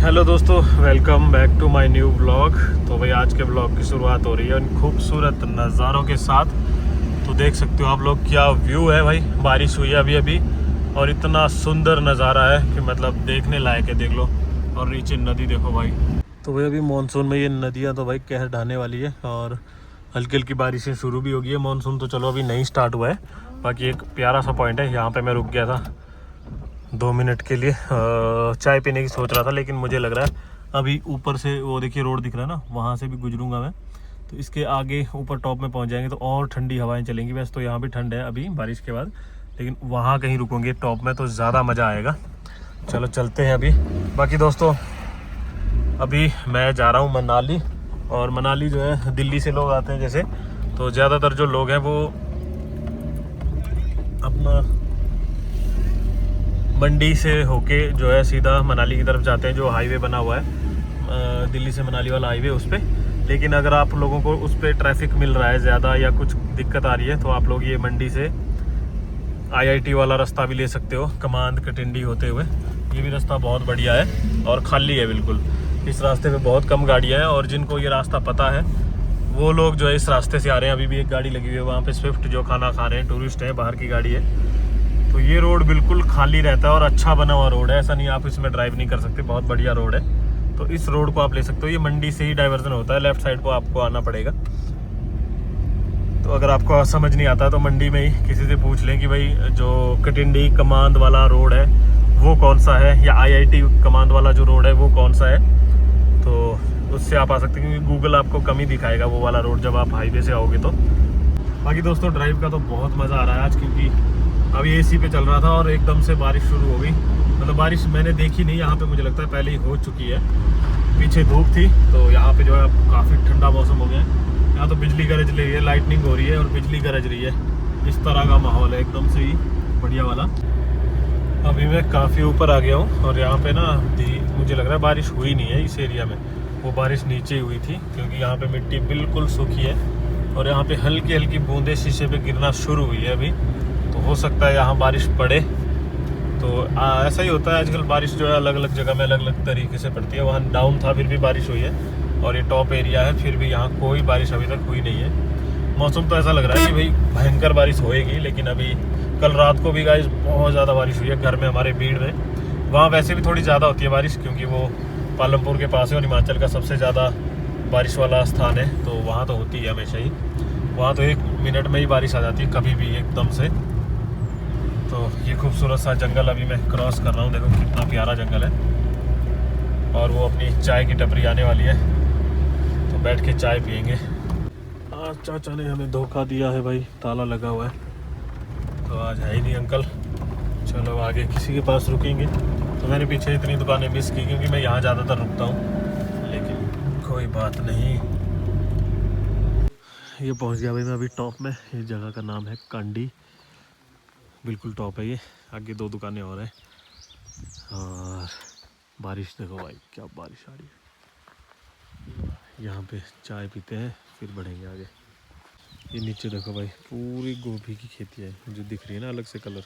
Hello दोस्तों, welcome back to my new blog. तो भाई आज के ब्लॉग की शुरुआत हो रही है इन खूबसूरत नज़ारों के साथ। तो देख सकते हो आप लोग क्या व्यू है भाई। बारिश हुई है अभी अभी और इतना सुंदर नज़ारा है कि मतलब देखने लायक है। देख लो, और नीचे नदी देखो भाई। तो भाई अभी मानसून में ये नदियाँ तो भाई कहर ढाने वाली है और हल्की हल्की बारिशें शुरू भी हो गई है। मानसून तो चलो अभी नहीं स्टार्ट हुआ है। बाकी एक प्यारा सा पॉइंट है, यहाँ पर मैं रुक गया था 2 मिनट के लिए चाय पीने की सोच रहा था, लेकिन मुझे लग रहा है अभी ऊपर से वो देखिए रोड दिख रहा है ना, वहाँ से भी गुजरूंगा मैं। तो इसके आगे ऊपर टॉप में पहुँच जाएंगे तो और ठंडी हवाएं चलेंगी। वैसे तो यहाँ भी ठंड है अभी बारिश के बाद, लेकिन वहाँ कहीं रुकेंगे टॉप में तो ज़्यादा मज़ा आएगा। चलो चलते हैं अभी। बाकी दोस्तों अभी मैं जा रहा हूँ मनाली, और मनाली जो है दिल्ली से लोग आते हैं जैसे, तो ज़्यादातर जो लोग हैं वो अपना मंडी से होके जो है सीधा मनाली की तरफ जाते हैं, जो हाईवे बना हुआ है दिल्ली से मनाली वाला हाईवे उस पर। लेकिन अगर आप लोगों को उस पर ट्रैफिक मिल रहा है ज़्यादा या कुछ दिक्कत आ रही है तो आप लोग ये मंडी से IIT वाला रास्ता भी ले सकते हो, कमांद कटिंडी होते हुए। ये भी रास्ता बहुत बढ़िया है और खाली है बिल्कुल। इस रास्ते पे बहुत कम गाड़ियाँ हैं, और जिनको ये रास्ता पता है वो लोग जो है इस रास्ते से आ रहे हैं। अभी भी एक गाड़ी लगी हुई है वहाँ पे, स्विफ्ट, जो खाना खा रहे हैं, टूरिस्ट है, बाहर की गाड़ी है। तो ये रोड बिल्कुल खाली रहता है और अच्छा बना हुआ रोड है, ऐसा नहीं आप इसमें ड्राइव नहीं कर सकते, बहुत बढ़िया रोड है। तो इस रोड को आप ले सकते हो। ये मंडी से ही डाइवर्जन होता है, लेफ्ट साइड को आपको आना पड़ेगा। तो अगर आपको समझ नहीं आता तो मंडी में ही किसी से पूछ लें कि भाई जो कटिंडी कमांद वाला रोड है वो कौन सा है, या IIT कमांद वाला जो रोड है वो कौन सा है। तो उससे आप आ सकते हैं, क्योंकि गूगल आपको कम ही दिखाएगा वो वाला रोड जब आप हाईवे से आओगे तो। बाकी दोस्तों ड्राइव का तो बहुत मज़ा आ रहा है आज, क्योंकि अभी AC पे चल रहा था और एकदम से बारिश शुरू हो गई। मतलब बारिश मैंने देखी नहीं, यहाँ पे मुझे लगता है पहले ही हो चुकी है। पीछे धूप थी तो यहाँ पे जो है काफ़ी ठंडा मौसम हो गया है। यहाँ तो बिजली गरज रही है, लाइटनिंग हो रही है और बिजली गरज रही है। इस तरह का माहौल है एकदम से ही बढ़िया वाला। अभी मैं काफ़ी ऊपर आ गया हूँ और यहाँ पे ना मुझे लग रहा है बारिश हुई नहीं है इस एरिया में। वो बारिश नीचे हुई थी, क्योंकि यहाँ पे मिट्टी बिल्कुल सूखी है और यहाँ पे हल्की हल्की बूंदें शीशे पे गिरना शुरू हुई है अभी। तो हो सकता है यहाँ बारिश पड़े। तो ऐसा ही होता है आजकल, बारिश जो है अलग अलग जगह में अलग अलग तरीके से पड़ती है। वहाँ डाउन था फिर भी बारिश हुई है, और ये टॉप एरिया है फिर भी यहाँ कोई बारिश अभी तक हुई नहीं है। मौसम तो ऐसा लग रहा है कि भाई भयंकर बारिश होएगी, लेकिन अभी कल रात को भी गाइस बहुत ज़्यादा बारिश हुई है घर में हमारे भीड़ में। वहाँ वैसे भी थोड़ी ज़्यादा होती है बारिश, क्योंकि वो पालमपुर के पास है और हिमाचल का सबसे ज़्यादा बारिश वाला स्थान है, तो वहाँ तो होती है हमेशा ही। वहाँ तो 1 मिनट में ही बारिश आ जाती है कभी भी एकदम से। तो ये खूबसूरत सा जंगल अभी मैं क्रॉस कर रहा हूँ, देखो कितना प्यारा जंगल है। और वो अपनी चाय की टपरी आने वाली है, तो बैठ के चाय पियेंगे। आज चाचा ने हमें धोखा दिया है भाई, ताला लगा हुआ है तो आज है ही नहीं अंकल। चलो आगे किसी के पास रुकेंगे। तो मैंने पीछे इतनी दुकानें मिस की क्योंकि मैं यहाँ ज़्यादातर रुकता हूँ, लेकिन कोई बात नहीं। ये पहुँच गया भाई मैं अभी टॉप में। इस जगह का नाम है कांडी, बिल्कुल टॉप है ये। आगे 2 दुकानें और हैं और बारिश देखो भाई, क्या बारिश आ रही है। यहाँ पे चाय पीते हैं फिर बढ़ेंगे आगे। ये नीचे देखो भाई पूरी गोभी की खेती है जो दिख रही है ना अलग से कलर।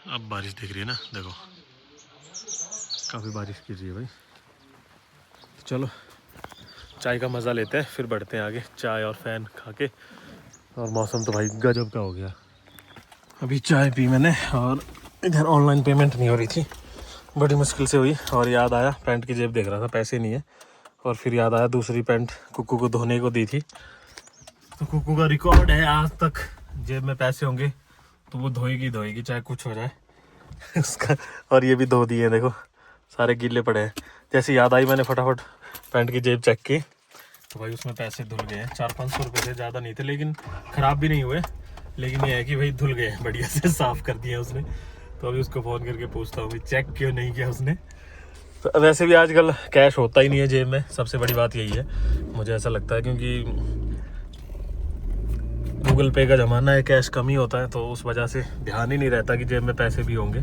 अब बारिश दिख रही है ना, देखो काफ़ी बारिश गिर रही है भाई। तो चलो चाय का मज़ा लेते हैं फिर बढ़ते हैं आगे, चाय और फैन खा के। और मौसम तो भाई गजब का हो गया। अभी चाय पी मैंने और इधर ऑनलाइन पेमेंट नहीं हो रही थी, बड़ी मुश्किल से हुई। और याद आया, पैंट की जेब देख रहा था, पैसे नहीं है। और फिर याद आया दूसरी पैंट कुक्कू को धोने को दी थी, तो कुक्कू का रिकॉर्ड है आज तक जेब में पैसे होंगे तो वो धोएगी चाहे कुछ हो जाए उसका। और ये भी धो दिए देखो, सारे गीले पड़े हैं। जैसे याद आई मैंने फटाफट पैंट की जेब चेक की तो भाई उसमें पैसे धुल गए हैं। 400-500 रुपये थे, ज़्यादा नहीं थे, लेकिन ख़राब भी नहीं हुए। लेकिन ये है कि भाई धुल गए, बढ़िया से साफ़ कर दिया उसने। तो अभी उसको फ़ोन करके पूछता हूँ भाई चेक क्यों नहीं किया उसने। तो वैसे भी आजकल कैश होता ही नहीं है जेब में, सबसे बड़ी बात यही है मुझे ऐसा लगता है, क्योंकि गूगल पे का ज़माना है, कैश कम ही होता है, तो उस वजह से ध्यान ही नहीं रहता कि जेब में पैसे भी होंगे।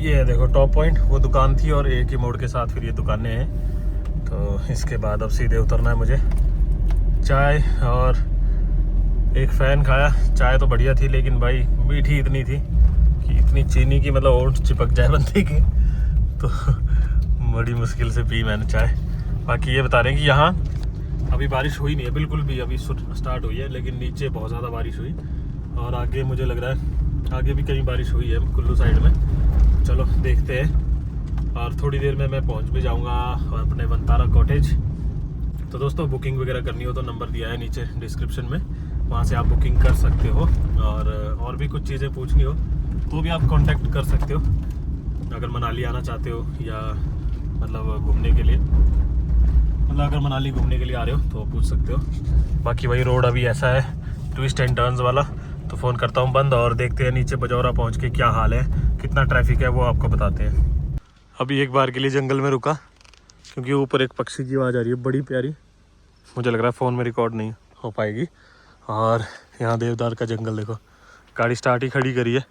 ये देखो टॉप पॉइंट, वो दुकान थी और एक ही मोड़ के साथ फिर ये दुकानें हैं। तो इसके बाद अब सीधे उतरना है मुझे। चाय और एक फ़ैन खाया। चाय तो बढ़िया थी लेकिन भाई मीठी इतनी थी कि इतनी चीनी की मतलब ओंठ चिपक जाए बंदे के, तो बड़ी मुश्किल से पी मैंने चाय। बाकी ये बता रहे हैं कि यहाँ अभी बारिश हुई नहीं है बिल्कुल भी, अभी स्टार्ट हुई है लेकिन नीचे बहुत ज़्यादा बारिश हुई और आगे मुझे लग रहा है आगे भी कहीं बारिश हुई है कुल्लू साइड में। चलो देखते हैं और थोड़ी देर में मैं पहुँच भी जाऊँगा अपने वनतारा कॉटेज। तो दोस्तों बुकिंग वगैरह करनी हो तो नंबर दिया है नीचे डिस्क्रिप्शन में, वहाँ से आप बुकिंग कर सकते हो। और भी कुछ चीज़ें पूछनी हो तो भी आप कांटेक्ट कर सकते हो अगर मनाली आना चाहते हो, या मतलब घूमने के लिए, मतलब अगर मनाली घूमने के लिए आ रहे हो तो पूछ सकते हो। बाकी वही रोड अभी ऐसा है ट्विस्ट एंड टर्न्स वाला, तो फ़ोन करता हूँ बंद और देखते हैं नीचे बजौरा पहुँच के क्या हाल है, कितना ट्रैफिक है वो आपको बताते हैं। अभी एक बार के लिए जंगल में रुका क्योंकि ऊपर एक पक्षी की आवाज़ आ रही है बड़ी प्यारी, मुझे लग रहा है फ़ोन में रिकॉर्ड नहीं हो पाएगी। और यहाँ देवदार का जंगल देखो, गाड़ी स्टार्ट ही खड़ी करी है,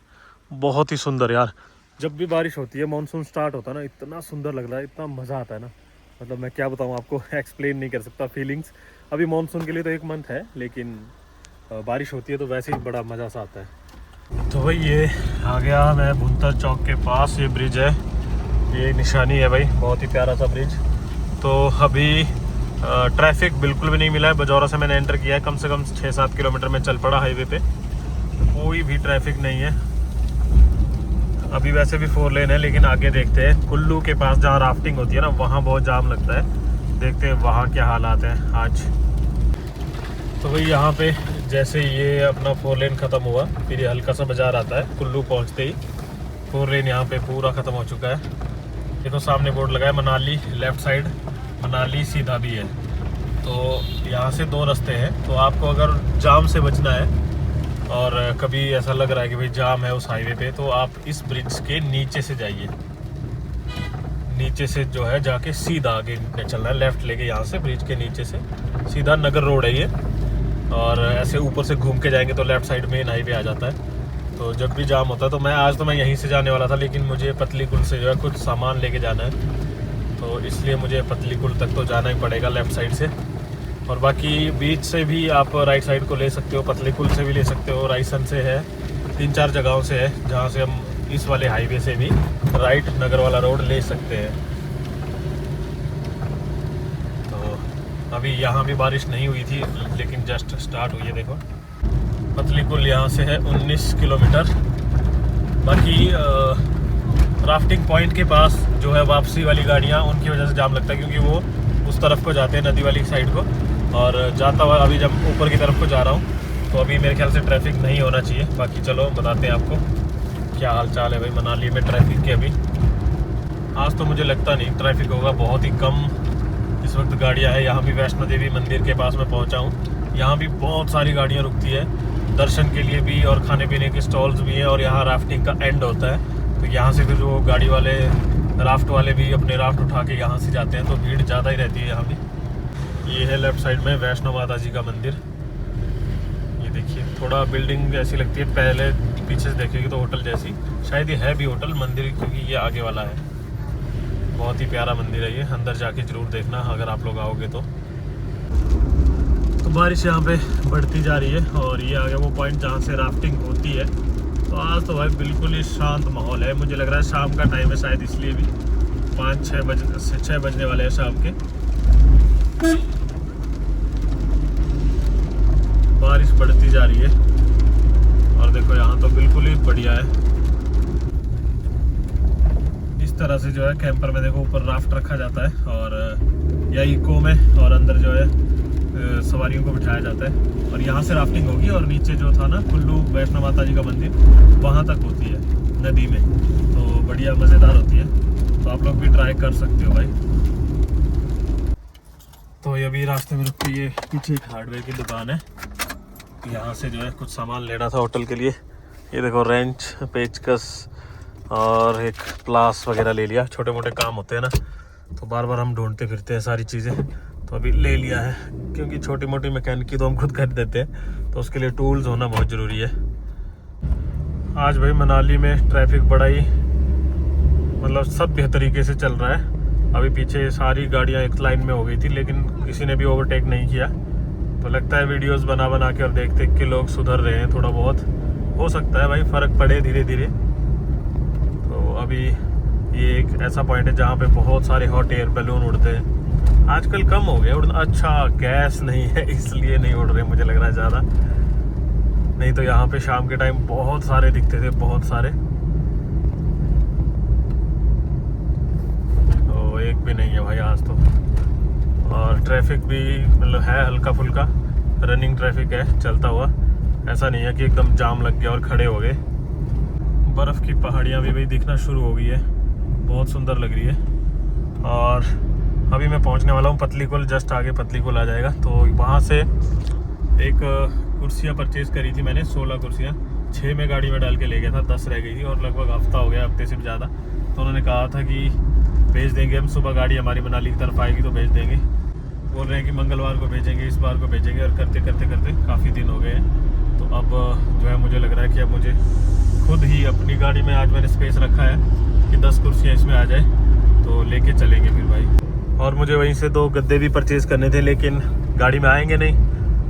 बहुत ही सुंदर यार। जब भी बारिश होती है मानसून स्टार्ट होता है ना, इतना सुंदर लग रहा है, इतना मज़ा आता है ना, मतलब मैं क्या बताऊँ आपको, एक्सप्लेन नहीं कर सकता फीलिंग्स। अभी मानसून के लिए तो 1 मंथ है लेकिन बारिश होती है तो वैसे ही बड़ा मज़ा सा आता है। तो भाई ये आ गया मैं भुंतर चौक के पास, ये ब्रिज है, ये निशानी है भाई, बहुत ही प्यारा सा ब्रिज। तो अभी ट्रैफिक बिल्कुल भी नहीं मिला है। बजौरा से मैंने एंटर किया है, कम से कम 6-7 किलोमीटर में चल पड़ा हाईवे पे, कोई भी ट्रैफिक नहीं है। अभी वैसे भी 4 लेन है लेकिन आगे देखते हैं कुल्लू के पास जहाँ राफ्टिंग होती है ना, वहाँ बहुत जाम लगता है, देखते हैं वहाँ क्या हालात हैं आज। तो भाई यहाँ पे जैसे ये अपना 4 लेन ख़त्म हुआ फिर ये हल्का सा बाजार आता है, कुल्लू पहुँचते ही 4 लेन यहाँ पे पूरा ख़त्म हो चुका है। देखो सामने बोर्ड लगा है मनाली लेफ़्ट साइड, मनाली सीधा भी है। तो यहाँ से 2 रास्ते हैं, तो आपको अगर जाम से बचना है और कभी ऐसा लग रहा है कि भाई जाम है उस हाईवे पे, तो आप इस ब्रिज के नीचे से जाइए, नीचे से जो है जाके सीधा आगे चलना है, लेफ़्ट लेके यहाँ से ब्रिज के नीचे से सीधा नगर रोड है ये, और ऐसे ऊपर से घूम के जाएंगे तो लेफ़्ट साइड मेन हाईवे आ जाता है। तो जब भी जाम होता है, तो आज तो मैं यहीं से जाने वाला था लेकिन मुझे पतली कुल से जो है कुछ सामान लेके जाना है, तो इसलिए मुझे पतली कुल तक तो जाना ही पड़ेगा लेफ़्ट साइड से। और बाकी बीच से भी आप राइट साइड को ले सकते हो, पतली कुल से भी ले सकते हो, रायसन से है, 3-4 जगहों से है जहाँ से हम इस वाले हाईवे से भी राइट नगर वाला रोड ले सकते हैं। तो अभी यहाँ भी बारिश नहीं हुई थी लेकिन जस्ट स्टार्ट हुई है, देखो पतली कुल यहाँ से है 19 किलोमीटर। बाकी राफ्टिंग पॉइंट के पास जो है वापसी वाली गाड़ियाँ, उनकी वजह से जाम लगता है क्योंकि वो उस तरफ को जाते हैं नदी वाली साइड को, और जाता हुआ अभी जब ऊपर की तरफ को जा रहा हूँ तो अभी मेरे ख्याल से ट्रैफिक नहीं होना चाहिए। बाकी चलो बताते हैं आपको क्या हाल चाल है भाई मनाली में ट्रैफिक के। अभी आज तो मुझे लगता नहीं ट्रैफिक होगा, बहुत ही कम इस वक्त गाड़ियाँ हैं। यहाँ भी वैष्णो देवी मंदिर के पास मैं पहुँचा हूँ, यहाँ भी बहुत सारी गाड़ियाँ रुकती है दर्शन के लिए भी, और खाने पीने के स्टॉल्स भी हैं, और यहाँ राफ्टिंग का एंड होता है, तो यहाँ से फिर जो गाड़ी वाले राफ्ट वाले भी अपने राफ्ट उठा के यहाँ से जाते हैं, तो भीड़ ज़्यादा ही रहती है यहाँ भी। ये है लेफ़्ट साइड में वैष्णो माता जी का मंदिर, ये देखिए थोड़ा बिल्डिंग ऐसी लगती है, पहले पीछे से देखेगी तो होटल जैसी, शायद ये है भी होटल मंदिर क्योंकि ये आगे वाला है। बहुत ही प्यारा मंदिर है ये, अंदर जाके ज़रूर देखना अगर आप लोग आओगे तो। बारिश यहाँ पे बढ़ती जा रही है और ये आ गया वो पॉइंट जहाँ से राफ्टिंग होती है। तो आज तो भाई बिल्कुल ही शांत माहौल है, मुझे लग रहा है शाम का टाइम है शायद, इसलिए भी 5-6 बजने वाले हैं शाम के। बारिश बढ़ती जा रही है और देखो यहाँ तो बिल्कुल ही बढ़िया है। इस तरह से जो है कैंपर में देखो ऊपर राफ्ट रखा जाता है और या इको में, और अंदर जो है सवारियों को बिठाया जाता है, और यहाँ से राफ्टिंग होगी, और नीचे जो था ना कुल्लू वैष्णो माता जी का मंदिर, वहाँ तक होती है नदी में, तो बढ़िया मज़ेदार होती है। तो आप लोग भी ट्राई कर सकते हो भाई। तो ये अभी रास्ते में रुक के ये पीछे एक हार्डवेयर की दुकान है, यहाँ से जो है कुछ सामान लेना था होटल के लिए। ये देखो रेंच, पेचकस और एक प्लास वगैरह ले लिया, छोटे मोटे काम होते हैं ना, तो बार बार हम ढूंढते फिरते हैं सारी चीज़ें, तो अभी ले लिया है क्योंकि छोटी मोटी मैकेनिक तो हम खुद कर देते हैं, तो उसके लिए टूल्स होना बहुत ज़रूरी है। आज भाई मनाली में ट्रैफिक बड़ा ही मतलब सभ्य तरीके से चल रहा है। अभी पीछे सारी गाड़ियां एक लाइन में हो गई थी लेकिन किसी ने भी ओवरटेक नहीं किया, तो लगता है वीडियोस बना बना के और देख देख के लोग सुधर रहे हैं, थोड़ा बहुत हो सकता है भाई फ़र्क पड़े धीरे धीरे। तो अभी ये एक ऐसा पॉइंट है जहाँ पे बहुत सारे हॉट एयर बैलून उड़ते हैं, आजकल कम हो गया उड़ना। अच्छा गैस नहीं है इसलिए नहीं उड़ रहे मुझे लग रहा है ज़्यादा, नहीं तो यहाँ पे शाम के टाइम बहुत सारे दिखते थे, बहुत सारे। तो एक भी नहीं है भाई आज तो। और ट्रैफिक भी मतलब है हल्का फुल्का, रनिंग ट्रैफिक है चलता हुआ, ऐसा नहीं है कि एकदम जाम लग गया और खड़े हो गए। बर्फ़ की पहाड़ियाँ भी भाई दिखना शुरू हो गई है, बहुत सुंदर लग रही है। और अभी मैं पहुंचने वाला हूं पतलीकुल, जस्ट आगे पतलीकुल आ जाएगा। तो वहां से एक कुर्सियां परचेज़ करी थी मैंने, 16 कुर्सियां, 6 में गाड़ी में डाल के ले गया था, 10 रह गई थी और लगभग हफ्ता हो गया, हफ्ते से भी ज़्यादा। तो उन्होंने कहा था कि भेज देंगे हम, सुबह गाड़ी हमारी मनाली की तरफ आएगी तो भेज देंगे। बोल रहे हैं कि मंगलवार को भेजेंगे, इस बार को भेजेंगे, और करते करते करते काफ़ी दिन हो गए हैं। तो अब जो है मुझे लग रहा है कि अब मुझे खुद ही अपनी गाड़ी में, आज मैंने स्पेस रखा है कि 10 कुर्सियाँ इसमें आ जाए तो लेके चलेंगे फिर भाई। और मुझे वहीं से 2 गद्दे भी परचेज़ करने थे, लेकिन गाड़ी में आएंगे नहीं,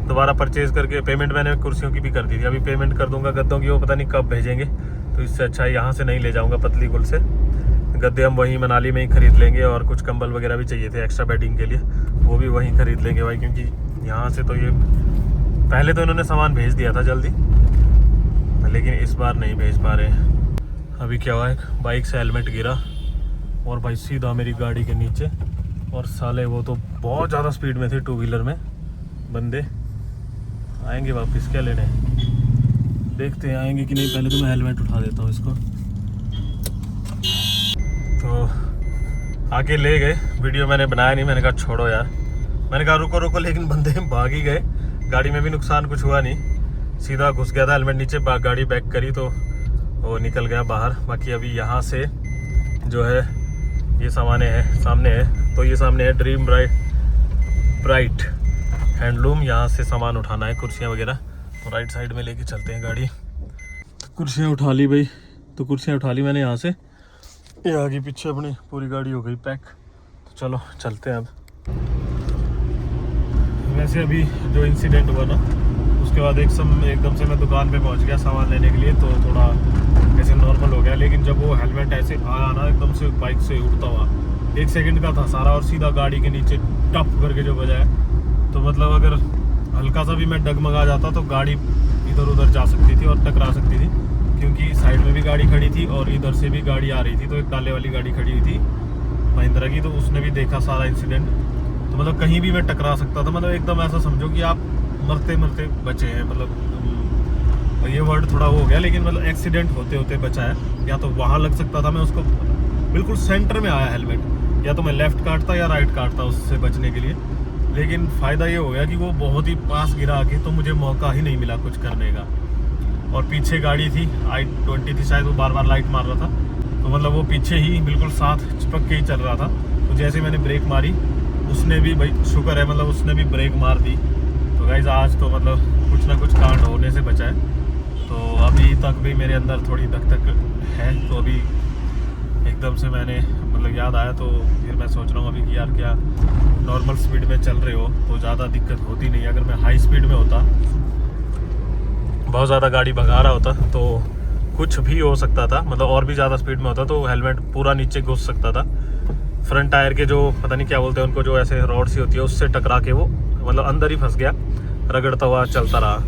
दोबारा परचेज़ करके पेमेंट मैंने कुर्सियों की भी कर दी थी, अभी पेमेंट कर दूंगा गद्दों की, वो पता नहीं कब भेजेंगे। तो इससे अच्छा यहाँ से नहीं ले जाऊँगा पतलीकुल से, गद्दे हम वहीं मनाली में ही ख़रीद लेंगे। और कुछ कंबल वगैरह भी चाहिए थे एक्स्ट्रा बेडिंग के लिए, वो भी वहीं ख़रीद लेंगे भाई, क्योंकि यहाँ से तो ये पहले तो इन्होंने सामान भेज दिया था जल्दी, लेकिन इस बार नहीं भेज पा रहे हैं। अभी क्या हुआ है, बाइक से हेलमेट गिरा और भाई सीधा मेरी गाड़ी के नीचे, और साले वो तो बहुत ज़्यादा स्पीड में थे, 2 व्हीलर में बंदे। आएंगे वापस क्या लेने, देखते हैं आएंगे कि नहीं। पहले तो मैं हेलमेट उठा देता हूँ इसको। तो आके ले गए, वीडियो मैंने बनाया नहीं, मैंने कहा छोड़ो यार, मैंने कहा रुको रुको, लेकिन बंदे भाग ही गए। गाड़ी में भी नुकसान कुछ हुआ नहीं, सीधा घुस गया था हेलमेट नीचे, गाड़ी बैक करी तो वो निकल गया बाहर। बाकी अभी यहाँ से जो है ये सामने है, तो ये सामने है ड्रीम ब्राइट हैंडलूम, यहाँ से सामान उठाना है, कुर्सियाँ वगैरह। तो राइट साइड में लेके चलते हैं गाड़ी। तो कुर्सियाँ उठा ली भाई, तो कुर्सियाँ उठा ली मैंने यहाँ से, ये आगे पीछे अपनी पूरी गाड़ी हो गई पैक। तो चलो चलते हैं अब। वैसे अभी जो इंसिडेंट हुआ ना, उसके बाद एकदम से मैं दुकान पे पहुंच गया सामान लेने के लिए, तो थोड़ा ऐसे नॉर्मल हो गया। लेकिन जब वो हेलमेट ऐसे आया ना एकदम से बाइक से उड़ता हुआ, 1 सेकंड का था सारा, और सीधा गाड़ी के नीचे टप करके जो बजाया, तो मतलब अगर हल्का सा भी मैं डगमगा जाता तो गाड़ी इधर उधर जा सकती थी और टकरा सकती थी, क्योंकि साइड में भी गाड़ी खड़ी थी और इधर से भी गाड़ी आ रही थी। तो एक डाले वाली गाड़ी खड़ी हुई थी महिंद्रा की, तो उसने भी देखा सारा इंसिडेंट। तो मतलब कहीं भी मैं टकरा सकता था, मतलब एकदम ऐसा समझो कि आप मरते मरते बचे हैं। मतलब ये वर्ड थोड़ा हो गया, लेकिन मतलब एक्सीडेंट होते होते बचा है। या तो वहाँ लग सकता था, मैं उसको बिल्कुल सेंटर में आया हेलमेट, या तो मैं लेफ्ट काटता या राइट काटता उससे बचने के लिए। लेकिन फ़ायदा ये हो गया कि वो बहुत ही पास गिरा आके, तो मुझे मौका ही नहीं मिला कुछ करने का। और पीछे गाड़ी थी i20 थी शायद, वो बार बार लाइट मार रहा था, तो मतलब वो पीछे ही बिल्कुल साथ चिपक के ही चल रहा था। तो जैसे मैंने ब्रेक मारी, उसने भी भाई शुक्र है, मतलब उसने भी ब्रेक मार दी। तो गाइस आज तो मतलब कुछ ना कुछ कांड होने से बचा है। तो अभी तक भी मेरे अंदर थोड़ी धक धक है। तो अभी एकदम से मैंने मतलब याद आया, तो फिर मैं सोच रहा हूँ अभी कि यार क्या नॉर्मल स्पीड में चल रहे हो तो ज़्यादा दिक्कत होती नहीं। अगर मैं हाई स्पीड में होता, बहुत ज़्यादा गाड़ी भगा रहा होता, तो कुछ भी हो सकता था। मतलब और भी ज़्यादा स्पीड में होता तो हेलमेट पूरा नीचे घुस सकता था। फ्रंट टायर के जो पता नहीं क्या बोलते हैं उनको, जो ऐसे रॉड सी होती है, उससे टकरा के वो मतलब अंदर ही फंस गया, रगड़ता हुआ चलता रहा।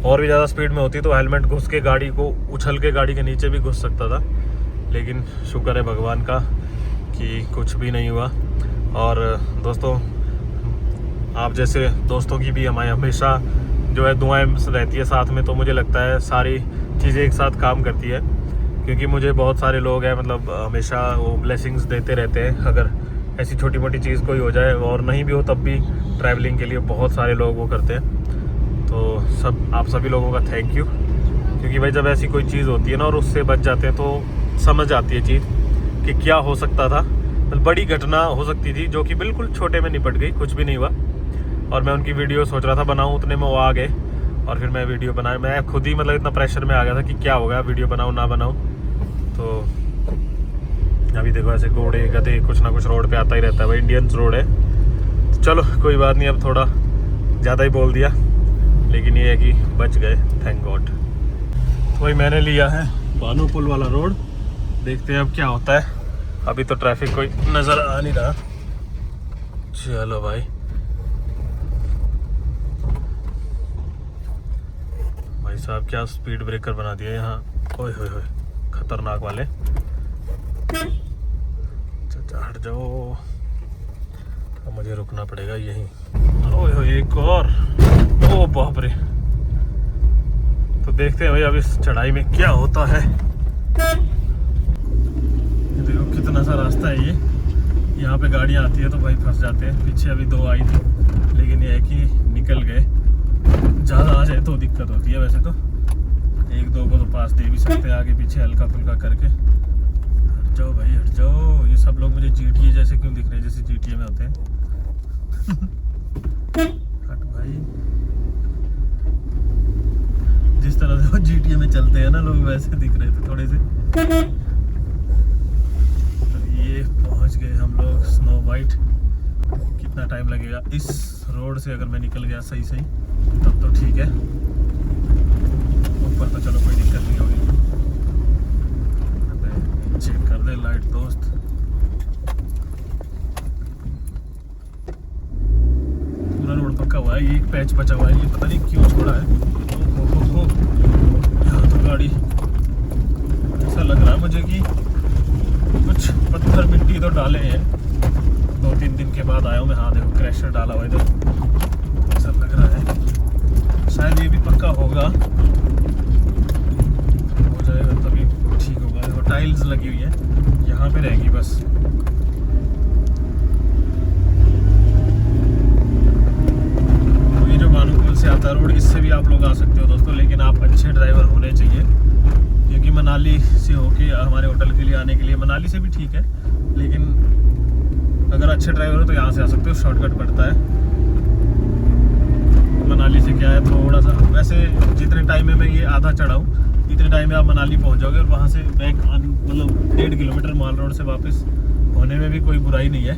और भी ज़्यादा स्पीड में होती तो हेलमेट घुस के गाड़ी को उछल के गाड़ी के नीचे भी घुस सकता था। लेकिन शुक्र है भगवान का कि कुछ भी नहीं हुआ। और दोस्तों, आप जैसे दोस्तों की भी हमारे हमेशा जो है दुआएं रहती है साथ में। तो मुझे लगता है सारी चीज़ें एक साथ काम करती है, क्योंकि मुझे बहुत सारे लोग हैं मतलब हमेशा वो ब्लेसिंग्स देते रहते हैं। अगर ऐसी छोटी मोटी चीज़ कोई हो जाए और नहीं भी हो तब भी ट्रैवलिंग के लिए बहुत सारे लोग वो करते हैं। तो आप सभी लोगों का थैंक यू, क्योंकि भाई जब ऐसी कोई चीज़ होती है ना और उससे बच जाते हैं तो समझ आती है चीज़ कि क्या हो सकता था। मतलब बड़ी घटना हो सकती थी जो कि बिल्कुल छोटे में निपट गई, कुछ भी नहीं हुआ। और मैं उनकी वीडियो सोच रहा था बनाऊं, उतने में वो आ गए और फिर मैं वीडियो बनाया। मैं खुद ही मतलब इतना प्रेशर में आ गया था कि क्या होगा, वीडियो बनाऊं ना बनाऊं। तो अभी देखो ऐसे घोड़े गधे कुछ ना कुछ रोड पे आता ही रहता है भाई, इंडियंस रोड है। तो चलो कोई बात नहीं, अब थोड़ा ज़्यादा ही बोल दिया, लेकिन ये है कि बच गए, थैंक गॉड। तो भाई मैंने लिया है भानुपुल वाला रोड, देखते हैं अब क्या होता है। अभी तो ट्रैफिक कोई नज़र आ नहीं रहा। चलो भाई, भाई साहब क्या स्पीड ब्रेकर बना दिया यहाँ, ओए होए होए, खतरनाक वाले। चाचा हट जाओ, अब मुझे रुकना पड़ेगा यहीं। ओए होए एक और, ओ बाप रे। तो देखते हैं भाई अब इस चढ़ाई में क्या होता है। देखो कितना सा रास्ता है ये, यहाँ पे गाड़ियाँ आती है तो भाई फंस जाते हैं। पीछे अभी 2 आई थी, लेकिन ये है कि निकल गए। ज़्यादा आ जाए तो दिक्कत होती है, वैसे तो 1-2 को तो पास दे भी सकते हैं आगे पीछे हल्का फुल्का करके। हट जाओ भाई हट जाओ, ये सब लोग मुझे GTA जैसे क्यों दिख रहे हैं, जैसे GTA में होते हैं। हट भाई, जिस तरह से वो GTA में चलते हैं ना लोग, वैसे दिख रहे थे थोड़े से। तो ये पहुंच गए हम लोग स्नो वाइट। कितना टाइम लगेगा इस रोड से, अगर मैं निकल गया सही तब तो ठीक है। ऊपर तो चलो कोई दिक्कत नहीं होगी। चेक कर दे लाइट दोस्त। पूरा रोड पक्का हुआ है, ये एक पैच बचा हुआ है, ये पता नहीं क्यों छोड़ा है। यहाँ तो गाड़ी, ऐसा लग रहा है मुझे कि कुछ पत्थर मिट्टी तो डाले हैं। 2-3 दिन के बाद आया हूँ मैं। हाँ देखो क्रैशर डाला हुआ है इधर, ऐसा लग रहा है। शायद ये भी पक्का होगा, हो जाएगा तभी ठीक होगा। देखो टाइल्स लगी हुई है, यहाँ पे रहेगी बस। तो ये जो भानुपुल से आता है रोड, इससे भी आप लोग आ सकते हो दोस्तों, लेकिन आप अच्छे ड्राइवर होने चाहिए, क्योंकि मनाली से होके हमारे होटल के लिए आने के लिए, मनाली से भी ठीक है, लेकिन अगर अच्छे ड्राइवर हो तो यहाँ से आ सकते हो, शॉर्टकट पड़ता है। मनाली से क्या है थोड़ा सा, वैसे जितने टाइम में मैं ये आधा चढ़ा हूँ, इतने टाइम में आप मनाली पहुँच जाओगे, और वहाँ से बैक मतलब 1.5 किलोमीटर माल रोड से वापस होने में भी कोई बुराई नहीं है।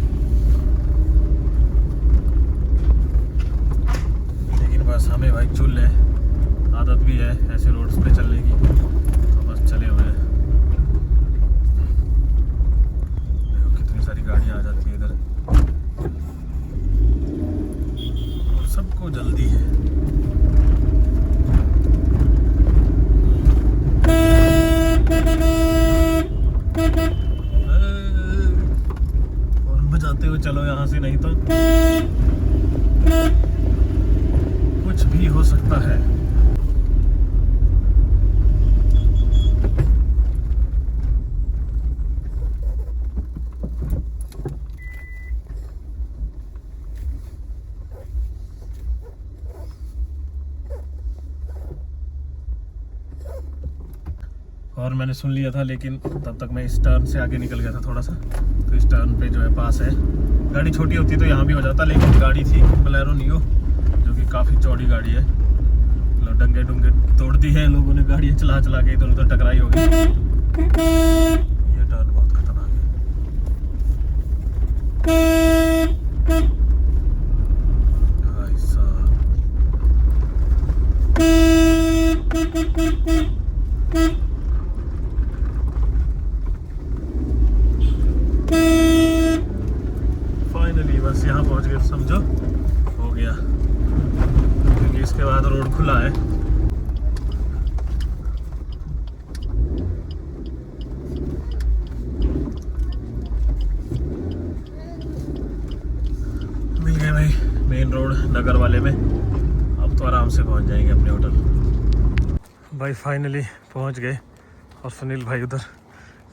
लेकिन बस हमें भाई चुल है, आदत भी है ऐसे रोड्स पे चलने की, तो बस चले हुए हैं। देखो कितनी सारी गाड़ियाँ आ जाती है इधर, और सबको जल्दी है। और बजाते हुए चलो यहाँ से, नहीं तो कुछ भी हो सकता है। और मैंने सुन लिया था, लेकिन तब तक मैं इस टर्न से आगे निकल गया था थोड़ा सा। तो इस टर्न पे जो है पास है, गाड़ी छोटी होती तो यहाँ भी हो जाता, लेकिन गाड़ी थी बोलेरो नियो, जो कि काफ़ी चौड़ी गाड़ी है। डंगे डुंगे तोड़ दी है लोगों ने, गाड़ियाँ चला चला के इधर उधर टकराई होगी। ये टर्न बहुत खतरनाक है भाई साहब। फाइनली बस यहाँ पहुँच गए, समझो हो गया, क्योंकि इसके बाद रोड खुला है। मिल गए भाई मेन रोड नगर वाले में, अब तो आराम से पहुँच जाएंगे अपने होटल। भाई फाइनली पहुँच गए, और सुनील भाई उधर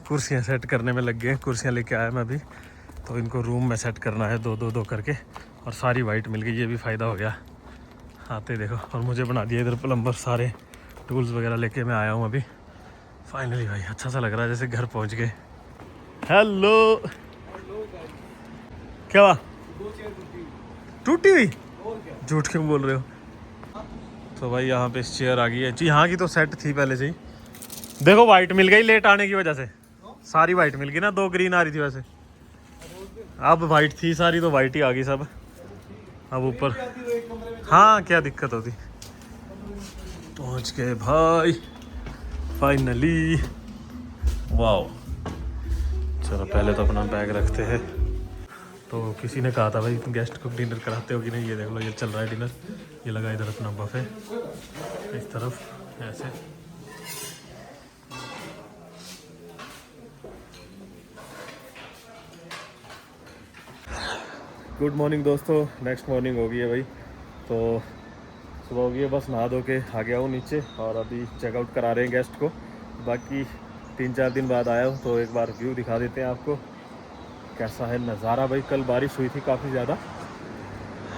कुर्सियाँ सेट करने में लग गए। कुर्सियाँ लेके आया मैं अभी, तो इनको रूम में सेट करना है 2-2 करके, और सारी वाइट मिल गई, ये भी फ़ायदा हो गया आते देखो। और मुझे बना दिया इधर प्लम्बर, सारे टूल्स वगैरह लेके मैं आया हूँ अभी। फाइनली भाई अच्छा सा लग रहा है, जैसे घर पहुँच गए। हेलो, क्या हुआ? टूटी हुई? झूठ क्यों बोल रहे हो? तो भाई यहाँ पे चेयर आ गई है जी, यहाँ की तो सेट थी पहले से ही। देखो वाइट मिल गई लेट आने की वजह से, सारी वाइट मिल गई ना, 2 ग्रीन आ रही थी वैसे, अब वाइट थी सारी, तो वाइट ही आ गई सब। अब ऊपर हाँ क्या दिक्कत होती। पहुंच गए भाई फाइनली। वाओ, चलो पहले तो अपना बैग रखते हैं। तो किसी ने कहा था भाई तुम गेस्ट को डिनर कराते हो कि नहीं, ये देख लो ये चल रहा है डिनर। ये लगा इधर अपना बफे इस तरफ ऐसे। गुड मॉर्निंग दोस्तों, नेक्स्ट मॉर्निंग हो गई है भाई। तो सुबह हो गई है, बस नहा धो के आ गया हूँ नीचे और अभी चेकआउट करा रहे हैं गेस्ट को। बाकी 3-4 दिन बाद आया हूँ तो एक बार व्यू दिखा देते हैं आपको कैसा है नज़ारा। भाई कल बारिश हुई थी काफ़ी ज़्यादा,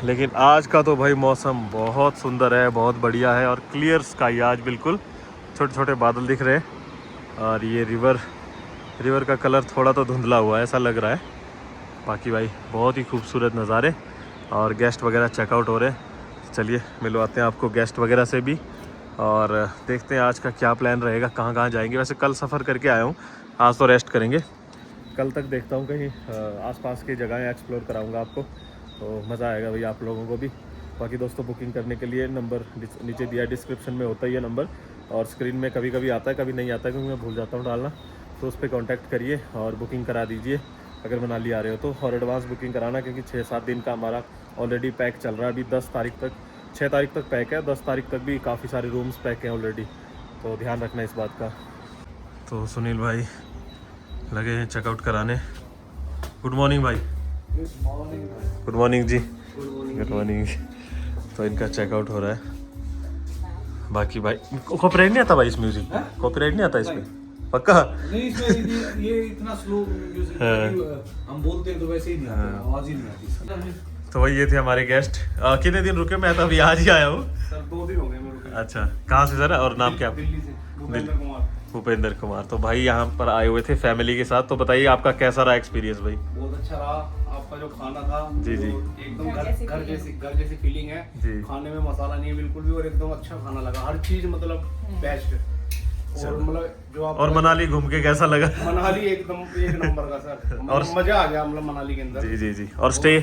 लेकिन आज का तो भाई मौसम बहुत सुंदर है, बहुत बढ़िया है और क्लियर स्काई। आज बिल्कुल छोटे छोटे बादल दिख रहे हैं और ये रिवर का कलर थोड़ा तो धुंधला हुआ है ऐसा लग रहा है। बाकी भाई बहुत ही खूबसूरत नज़ारे और गेस्ट वगैरह चेकआउट हो रहे हैं। चलिए मिलवाते हैं आपको गेस्ट वगैरह से भी और देखते हैं आज का क्या प्लान रहेगा, कहाँ कहाँ जाएंगे। वैसे कल सफ़र करके आया हूँ, आज तो रेस्ट करेंगे। कल तक देखता हूँ कहीं आसपास की जगहें एक्सप्लोर कराऊँगा आपको, तो मज़ा आएगा भाई आप लोगों को भी। बाकी दोस्तों बुकिंग करने के लिए नंबर नीचे दिया है, डिस्क्रिप्शन में होता ही है नंबर, और स्क्रीन में कभी कभी आता है कभी नहीं आता है क्योंकि मैं भूल जाता हूँ डालना। तो उस पर कॉन्टैक्ट करिए और बुकिंग करा दीजिए अगर मनाली आ रहे हो तो। और एडवांस बुकिंग कराना क्योंकि 6-7 दिन का हमारा ऑलरेडी पैक चल रहा है। अभी 10 तारीख तक, 6 तारीख तक पैक है, 10 तारीख तक भी काफ़ी सारे रूम्स पैक हैं ऑलरेडी, तो ध्यान रखना इस बात का। तो सुनील भाई लगे हैं चेकआउट कराने। गुड मॉर्निंग भाई। गुड मॉर्निंग जी। Good morning. तो इनका चेकआउट हो रहा है। बाकी भाई कॉपीराइट नहीं आता भाई इस म्यूजिक में, कॉपीराइट नहीं आता इसमें पक्का? नहीं इसमें ये इतना स्लो म्यूजिक हम बोलते हैं तो वैसे ही नहीं आता, आवाज ही नहीं आती। तो वही ये थे हमारे गेस्ट। कितने दिन रुके? मैं तो अभी आज ही आया हूँ सर, 2 दिन हो गए मैं रुके। अच्छा, कहाँ से सर और नाम क्या? दिल्ली से, भूपेंद्र कुमार। भूपेंद्र कुमार। तो भाई यहाँ पर आए हुए थे फैमिली के साथ, तो बताइए आपका कैसा रहा एक्सपीरियंस भाई? बहुत अच्छा रहा। आपका जो खाना था जी जी एकदम घर जैसी फीलिंग है जी। खाने में मसाला नहीं है बिल्कुल भी, और एकदम अच्छा खाना लगा, हर चीज मतलब बेस्ट। और मतलब जो आप और मनाली घूम के कैसा लगा? मनाली एकदम एक नंबर का सर, और मजा आ गया मतलब मनाली के अंदर। जी जी जी। और स्टे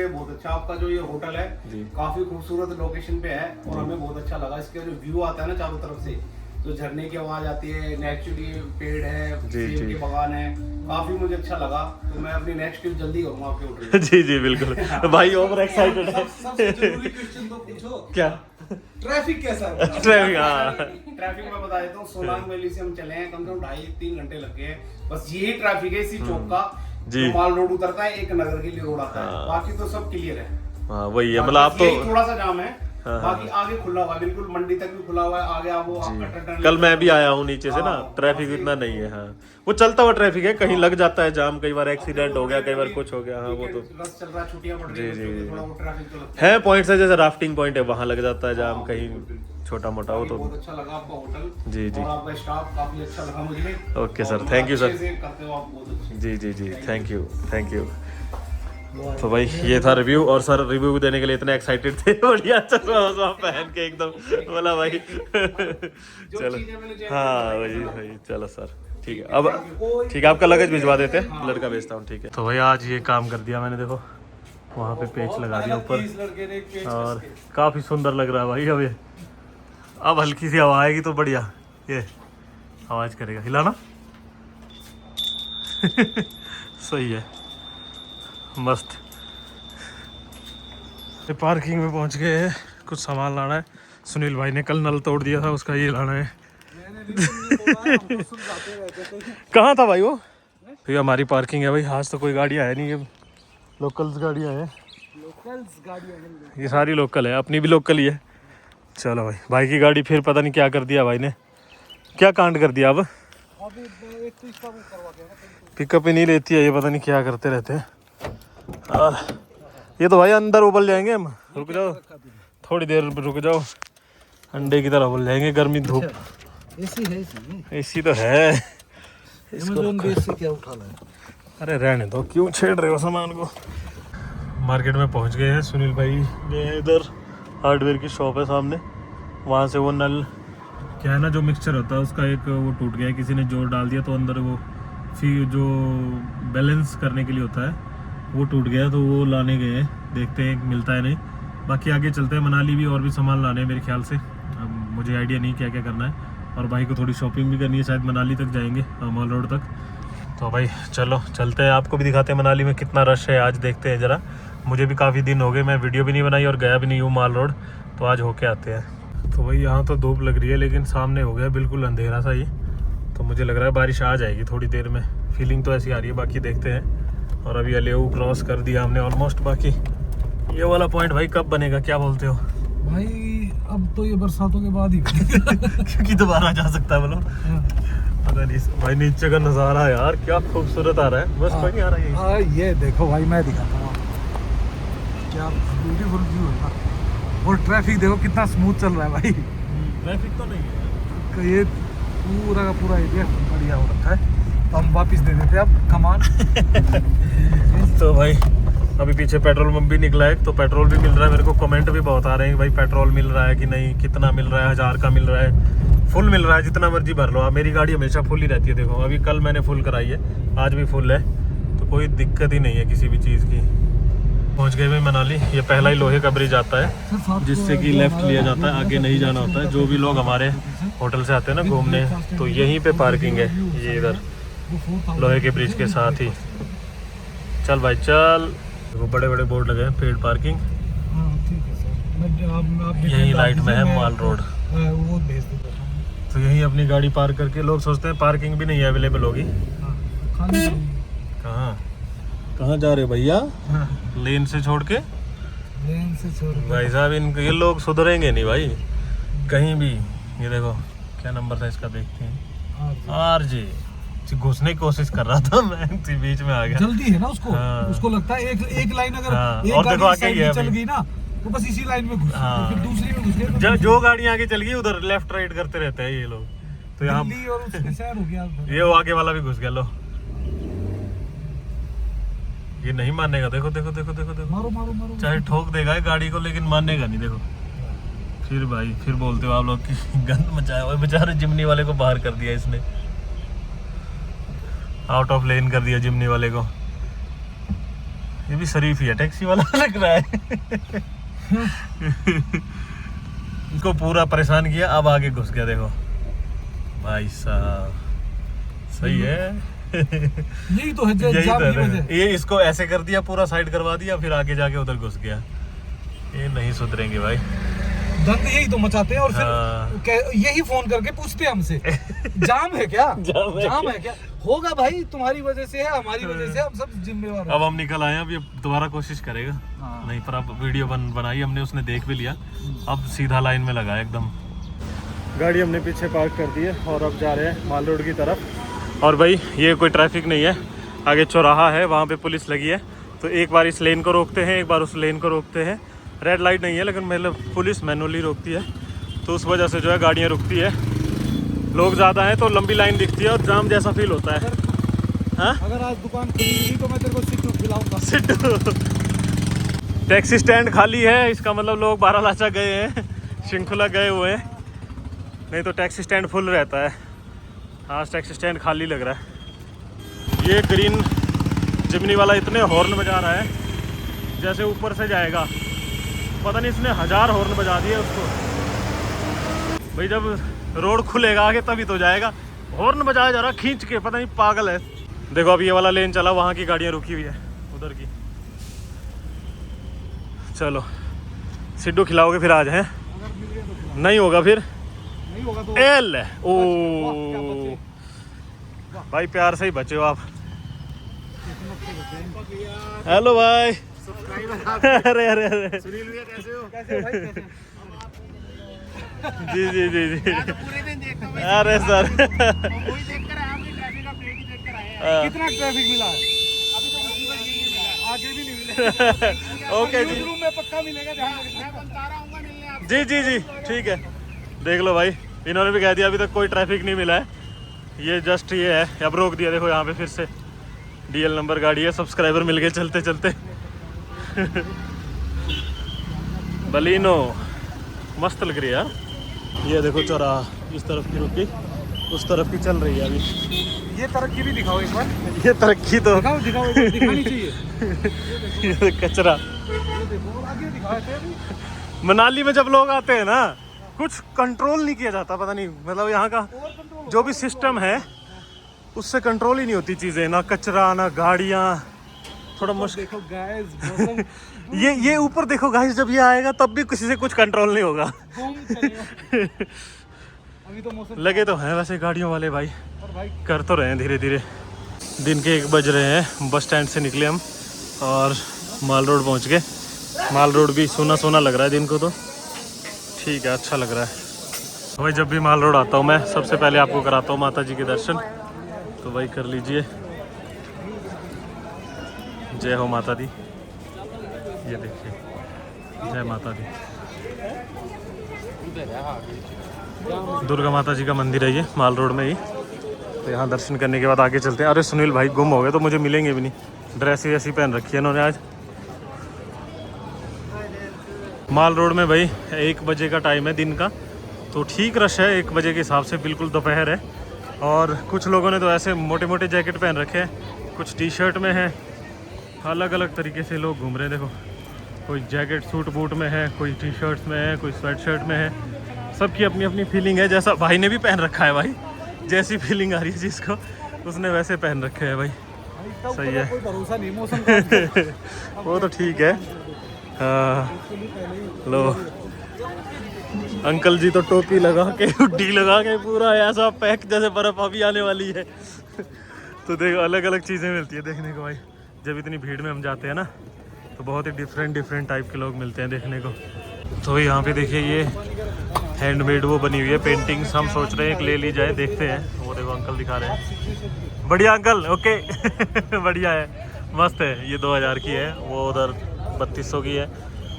बहुत अच्छा। आपका जो ये होटल है जी काफी खूबसूरत लोकेशन पे है और हमें बहुत अच्छा लगा। इसके जो व्यू आता है ना चारों तरफ से, जो झरने की आवाज आती है, नेचुरली पेड़ है, सेब के बागान है, काफी मुझे अच्छा लगा। तो मैं अपनी नेक्स्ट ट्रिप जल्दी करूंगा आपके होटल। जी जी बिल्कुल भाई ओवर एक्साइटेड है। सबसे जरूरी क्वेश्चन तो पूछो, क्या ट्रैफिक कैसा है? ट्रैफिक? हाँ ट्रैफिक मैं बता देता हूँ, सोलांग वैली से हम चले हैं, कम से कम 2.5-3 घंटे लग गए हैं। बस यही ट्रैफिक है इसी चौक का, जो माल रोड उतरता है, एक नगर के लिए रोड आता है, बाकी तो सब क्लियर है। हाँ वही है, मतलब आप तो थोड़ा सा जाम है, बाकी आगे खुला हुआ है, बिल्कुल मंडी तक भी खुला हुआ है। आगे आप वो कल मैं भी आया हूँ नीचे से ना, ट्रैफिक इतना नहीं है। हाँ वो चलता हुआ ट्रैफिक है, कहीं लग जाता है जाम, कई बार एक्सीडेंट हो गया, कई बार कुछ हो गया। हाँ वो तो बस चल रहा है, छुट्टियां पड़ रही हैं, तो थोड़ा वो ट्रैफिक तो लगता है। पॉइंट्स है जैसे राफ्टिंग पॉइंट है, वहाँ लग जाता है जाम, कहीं छोटा मोटा हो तो। बहुत अच्छा लगा आपका होटल जी जी। और आपका स्टाफ काफी अच्छा लगा मुझे। Okay sir, thank you sir. करते हो आप बहुत अच्छे। जी जी जी, थैंक यू थैंक यू। तो भाई ये था रिव्यू, और सर रिव्यू देने के लिए इतने एक्साइटेड थे, बढ़िया चश्मा पहन के एकदम बोला भाई चलो। हाँ वही भाई, चलो सर ठीक है। अब ठीक है, आपका लगेज भिजवा देते हैं, लड़का भेजता हूँ। ठीक है। तो भाई आज ये काम कर दिया मैंने, देखो वहाँ पे पेच लगा दिया ऊपर और काफ़ी सुंदर लग रहा है भाई। अब हल्की सी हवा आएगी तो बढ़िया ये आवाज़ करेगा, हिलाना सही है, मस्त। पार्किंग में पहुंच गए हैं, कुछ सामान लाना है। सुनील भाई ने कल नल तोड़ दिया था, उसका ये लाना है। कहाँ था भाई वो? भाई हमारी पार्किंग है भाई, आज तो कोई गाड़ियाँ है नहीं, ये लोकल्स गाड़ियाँ हैं। ये सारी लोकल है, अपनी भी लोकल ही है। चलो भाई, भाई की गाड़ी फिर पता नहीं क्या कर दिया भाई ने, क्या कांड कर दिया। अब पिकअप ही नहीं लेती है ये, पता नहीं क्या करते रहते हैं। ये तो भाई अंदर उबल जाएंगे हम, रुक जाओ थोड़ी देर, रुक जाओ, अंडे की तरह उबल जाएंगे, गर्मी धूप। एसी है, एसी तो है, इसको क्या उठाना है? अरे रहने दो, क्यों छेड़ रहे हो सामान को। मार्केट में पहुंच गए हैं, सुनील भाई गए इधर, हार्डवेयर की शॉप है सामने, वहाँ से वो नल क्या है ना, जो मिक्सचर होता है उसका एक वो टूट गया, किसी ने जोर डाल दिया तो अंदर वो फिर जो बैलेंस करने के लिए होता है वो टूट गया, तो वो लाने गए हैं, देखते हैं मिलता है नहीं। बाकी आगे चलते हैं, मनाली भी और भी सामान लाने हैं मेरे ख्याल से। अब मुझे आइडिया नहीं क्या क्या करना है, और भाई को थोड़ी शॉपिंग भी करनी है, शायद मनाली तक जाएंगे, मॉल रोड तक। तो भाई चलो चलते हैं, आपको भी दिखाते हैं मनाली में कितना रश है आज, देखते हैं ज़रा। मुझे भी काफ़ी दिन हो गए, मैं वीडियो भी नहीं बनाई और गया भी नहीं हूँ मॉल रोड, तो आज होके आते हैं। तो भाई यहाँ तो धूप लग रही है, लेकिन सामने हो गया बिल्कुल अंधेरा सा ही, तो मुझे लग रहा है बारिश आ जाएगी थोड़ी देर में, फीलिंग तो ऐसी आ रही है, बाकी देखते हैं। और अभी अलेऊ क्रॉस कर दिया हमने ऑलमोस्ट, बाकी ये वाला पॉइंट भाई कब बनेगा, क्या बोलते हो भाई? अब तो ये बरसातों के बाद ही क्योंकि दोबारा जा सकता है बोलो। पता नहीं भाई, नीचे का नज़ारा यार क्या खूबसूरत आ रहा है, बस कोई नहीं आ रहा है। ये देखो भाई, मैं दिखाता हूँ आपको, क्या ब्यूटीफुल व्यू है ना। और ट्रैफिक देखो कितना स्मूथ चल रहा है भाई, ट्रैफिक तो नहीं है, ये पूरा का पूरा एरिया बढ़िया हो रखा है। तो हम वापस दे देते हैं अब कमान। तो भाई अभी पीछे पेट्रोल पंप भी निकला है, तो पेट्रोल भी मिल रहा है। मेरे को कमेंट भी बहुत आ रहे हैं कि भाई पेट्रोल मिल रहा है कि नहीं, कितना मिल रहा है, 1000 का मिल रहा है, फुल मिल रहा है, जितना मर्जी भर लो आप। मेरी गाड़ी हमेशा फुल ही रहती है, देखो अभी कल मैंने फुल कराई है, आज भी फुल है, तो कोई दिक्कत ही नहीं है किसी भी चीज़ की। पहुंच गए भाई मनाली। ये पहला ही लोहे का ब्रिज आता है जिससे कि लेफ्ट लिया जाता है, आगे नहीं जाना होता है। जो भी लोग हमारे होटल से आते हैं ना घूमने, तो यहीं पे पार्किंग है, ये इधर लोहे के ब्रिज के साथ ही। चल भाई चल, वो बड़े बड़े बोर्ड लगे हैं, पेड पार्किंग। ठीक है सर, यही राइट में है मॉल रोड, वो भेज देता हूँ। तो यहीं अपनी गाड़ी पार्क करके, लोग सोचते हैं पार्किंग भी नहीं अवेलेबल होगी। कहाँ कहाँ जा रहे हो भैया? लेन से छोड़ के, लेन से छोड़ के भाई साहब इनके ये लोग सुधरेंगे नहीं भाई कहीं भी। ये देखो क्या नंबर था इसका, देखते हैं। आरजे घुसने की कोशिश कर रहा था मैं, बीच में आ गया। जल्दी है ना उसको। हाँ। उसको लगता है एक लाइन अगर एक और देखो गाड़ी आगे ही है चल अभी। गई ना, तो बस इसी लाइन में घुस, हाँ। फिर दूसरी में घुस गए। जो गाड़ी आगे चल गई उधर लेफ्ट राइट करते रहते हैं ये लोग, तो यहाँ दिल्ली और उसके शहर हो गया उधर। ये वो आगे वाला भी घुस गया। लो ये नहीं मानेगा, देखो देखो देखो देखो देखो, मारो मारो मारो। चाहे ठोक देगा ये गाड़ी को, लेकिन मानेगा नहीं। देखो फिर भाई, फिर बोलते हो आप लोग कि गंद मचाया हुआ। बेचारे जिमनी वाले को बाहर कर दिया इसने, आउट ऑफ लेन कर दिया जिमनी वाले को। ये भी शरीफ ही है, टैक्सी वाला लग रहा है। इसको पूरा परेशान किया, अब आगे घुस गया। देखो भाई साहब, सही है। यही तो है यही जाम तो की है। वजह। ये इसको ऐसे कर दिया, पूरा साइड करवा दिया, फिर आगे जाके उधर घुस गया। ये नहीं सुधरेंगे भाई, दंग यही तो मचाते हैं। और हाँ। फिर यही फोन करके पूछते हैं हमसे, जाम है क्या? जाम है क्या? होगा भाई, तुम्हारी वजह से है, हमारी वजह से, हम सब जिम्मेवार हैं। अब हम निकल आए हैं, अब ये दोबारा कोशिश करेगा। हाँ। नहीं, पर अब वीडियो बनाई हमने, उसने देख भी लिया, अब सीधा लाइन में लगा एकदम। गाड़ी हमने पीछे पार्क कर दी है और अब जा रहे हैं माल रोड की तरफ। और भाई ये कोई ट्रैफिक नहीं है, आगे चौराहा है, वहाँ पे पुलिस लगी है, तो एक बार इस लेन को रोकते हैं, एक बार उस लेन को रोकते हैं। रेड लाइट नहीं है, लेकिन मतलब पुलिस मैनुअली रोकती है, तो उस वजह से जो है गाड़ियाँ रुकती है। लोग ज़्यादा हैं तो लंबी लाइन दिखती है और जाम जैसा फील होता है। हाँ, अगर आज दुकान खुली तो मैं तेरे को सिट्टू खिलाऊंगा। सिट्टू। टैक्सी स्टैंड खाली है, इसका मतलब लोग बारालाचा गए हैं, शृंखला गए हुए हैं, नहीं तो टैक्सी स्टैंड फुल रहता है। आज टैक्सी स्टैंड खाली लग रहा है। ये ग्रीन जिमनी वाला इतने हॉर्न बजा रहा है जैसे ऊपर से जाएगा, पता नहीं इसने 1000 हॉर्न बजा दिए उसको। भाई जब रोड खुलेगा आगे तभी तो जाएगा, हॉर्न बजाया जा रहा खींच के, पता नहीं पागल है। देखो अब ये वाला लेन चला, वहाँ की गाड़ियाँ रुकी हुई है, उधर की। चलो सिड्डू खिलाओगे फिर आज, हैं? नहीं होगा फिर, नहीं होगा तो एल ओ भाई, प्यार से ही बचे हो आप। हेलो भाई। अरे अरे अरे, सुनील भैया कैसे हो? कैसे भाई कैसे? जी जी जी जी। पूरे दिन देखता हूँ, अरे सर, वही देखकर आए, आपकी ट्रैफिक अपडेट ही देखकर आए हैं। कितना ट्रैफिक मिला है? अभी तो मुसीबत यही नहीं मिला, आगे भी नहीं मिलेगा। ओके जी रूम में पक्का मिलेगा, ध्यान रखना। मैं बनता रहा हूँ मिलने आपसे। जी जी जी, ठीक है। देख लो भाई, इन्होंने भी कह दिया अभी तक कोई ट्रैफिक नहीं मिला है, ये जस्ट ये है। अब रोक दिया, देखो यहाँ पे फिर से डीएल नंबर गाड़ी है, सब्सक्राइबर मिल गए चलते चलते। बलिनो मस्त लग रही है यार। ये देखो चौराहा, इस तरफ की रुक गई, उस तरफ की चल रही है अभी। ये तरक्की भी दिखाओ एक बार। ये तरक्की तो दिखाओ दिखाओ, दिखानी चाहिए। ये कचरा। ये देखो, और आगे दिखाए थे अभी। मनाली में जब लोग आते हैं ना, कुछ कंट्रोल नहीं किया जाता, पता नहीं, मतलब यहाँ का जो भी सिस्टम है उससे कंट्रोल ही नहीं होती चीज़ें, ना कचरा ना गाड़ियाँ, थोड़ा मुश्किल। देखो गाइस, ये ऊपर देखो गाइस, जब ये आएगा तब भी किसी से कुछ कंट्रोल नहीं होगा। अभी तो मौसम लगे तो हैं वैसे गाड़ियों वाले भाई, पर भाई कर तो रहे हैं धीरे धीरे। दिन के 1 बज रहे हैं, बस स्टैंड से निकले हम और माल रोड पहुँच गए। माल रोड भी सोना सोना लग रहा है दिन को, तो ठीक है, अच्छा लग रहा है भाई। जब भी माल रोड आता हूँ मैं सबसे पहले आपको कराता हूँ माता जी के दर्शन, तो भाई कर लीजिए। जय हो माता दी, ये देखिए, जय माता दी। दुर्गा माता जी का मंदिर है ये, माल रोड में ही। तो यहाँ दर्शन करने के बाद आगे चलते हैं। अरे सुनील भाई गुम हो गए तो मुझे मिलेंगे भी नहीं, ड्रेस ही ऐसी पहन रखी है इन्होंने आज। माल रोड में भाई 1 बजे का टाइम है दिन का, तो ठीक रश है 1 बजे के हिसाब से, बिल्कुल दोपहर है। और कुछ लोगों ने तो ऐसे मोटे मोटे जैकेट पहन रखे हैं, कुछ टी शर्ट में है, अलग अलग तरीके से लोग घूम रहे हैं। देखो, कोई जैकेट सूट बूट में है, कोई टी शर्ट्स में है, कोई स्वेट शर्ट में है। सबकी अपनी अपनी फीलिंग है, जैसा भाई ने भी पहन रखा है भाई, जैसी फीलिंग आ रही है जिसको उसने वैसे पहन रखे है भाई। सही है, कोई भरोसा नहीं मौसम का। वो तो ठीक है। हाँ, लो अंकल जी तो टोपी लगा के, हुड्डी लगा के, पूरा ऐसा पैक जैसे बर्फ अभी आने वाली है। तो देखो अलग अलग चीज़ें मिलती है देखने को भाई। जब इतनी भीड़ में हम जाते हैं ना, तो बहुत ही डिफरेंट टाइप के लोग मिलते हैं देखने को। तो यहाँ पे देखिए ये हैंडमेड वो बनी हुई है पेंटिंग्स, हम सोच रहे हैं एक ले ली जाए, देखते हैं। वो देखो अंकल दिखा रहे हैं, बढ़िया अंकल, ओके। बढ़िया है, मस्त है। ये 2000 की है, वो उधर 3200 की है,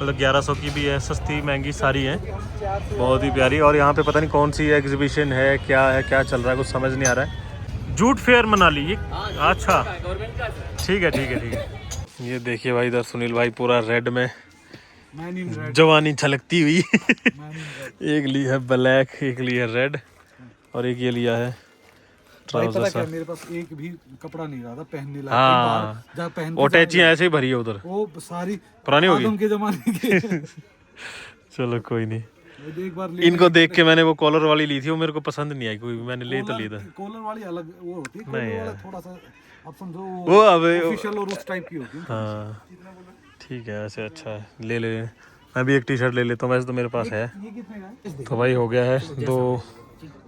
मतलब 1100 की भी है, सस्ती महंगी सारी है, बहुत ही प्यारी। और यहाँ पे पता नहीं कौन सी एग्जीबिशन है, क्या चल रहा है, कुछ समझ नहीं आ रहा है। जूट फेयर मनाली ये, अच्छा ठीक है। ये देखिए भाई, इधर सुनील भाई पूरा रेड में, जवानी झलकती हुई। एक ली है ब्लैक, एक ली है रेड, और एक ये लिया है ट्राउजर सा। मेरे पास एक भी कपड़ा नहीं रहा था पहनने लायक। हाँ, जहाँ पहन और टैचियां ऐसे ही भरी है उधर, वो सारी पुरानी होगी आदम के जमाने के। चलो कोई नहीं। एक बार इनको देख के मैंने वो कॉलर वाली ली थी, वो मेरे को पसंद नहीं आई कोई, मैंने ले तो ली था। कॉलर वाली अलग वो होती है, नहीं कॉलर यार, वाला थोड़ा सा आप समझो वो अब ऑफिशियल और उस टाइप की होती है। हाँ ठीक है, ऐसे अच्छा है, ले ले। मैं भी एक टी शर्ट ले लेता हूँ, वैसे तो मेरे पास है। ये कितने का है? तो भाई हो गया है, 2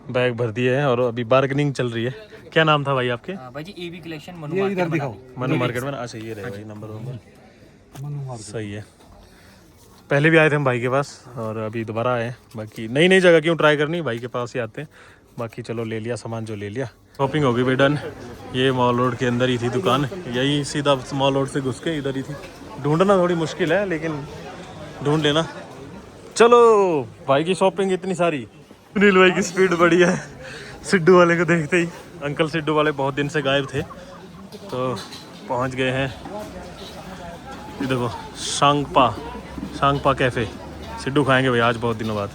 बैग भर दिए हैं और अभी बार्गेनिंग चल रही है। क्या नाम था भाई आपके? भाई जी एबी कलेक्शन ये इधर दिखाओ, मनु मार्केट में। अच्छा ये रहे भाई नंबर मनु मार्केट। सही है। पहले भी आए थे हम भाई के पास और अभी दोबारा आए हैं। बाकी नई नई जगह क्यों ट्राई करनी, भाई के पास ही आते हैं। बाकी चलो ले लिया सामान जो ले लिया। शॉपिंग हो गई भाई डन। ये मॉल रोड के अंदर ही थी दुकान, यही सीधा मॉल रोड से घुस के इधर ही थी। ढूंढना थोड़ी मुश्किल है लेकिन ढूंढ लेना। चलो भाई की शॉपिंग इतनी सारी। सुनील भाई की स्पीड बढ़ी है सिड्डू वाले को देखते ही। अंकल सिड्डू वाले बहुत दिन से गायब थे, तो पहुंच गए हैं। ये देखो शांगपा कैफ़े, सिड्डू खाएंगे भाई आज बहुत दिनों बाद।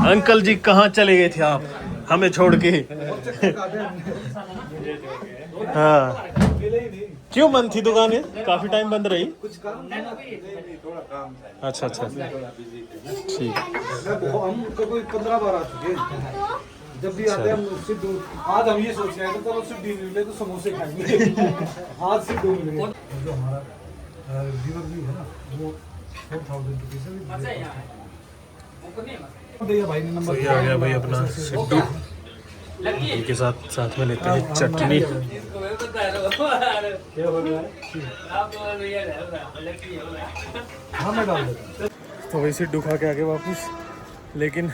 अंकल जी कहाँ चले गए थे आप हमें छोड़ के? हाँ क्यों बंद थी दुकान? काफी टाइम बंद रही। अच्छा ठीक। हम कोई 15 बार आ चुके हैं, जब भी आते हैं हम सिद्धू। आज हम ये सोच रहे थे चलो सिद्धू मिले तो समोसे खाएंगे। आज सिद्धू मिले। जो हमारा रिवर व्यू है ना, वो 4000 रुपये भैया भाई ने नंबर आ गया भाई अपना सिड्डू। इनके साथ में लेते हैं चटनी। तो वही सिड्डू खा के आगे वापस, लेकिन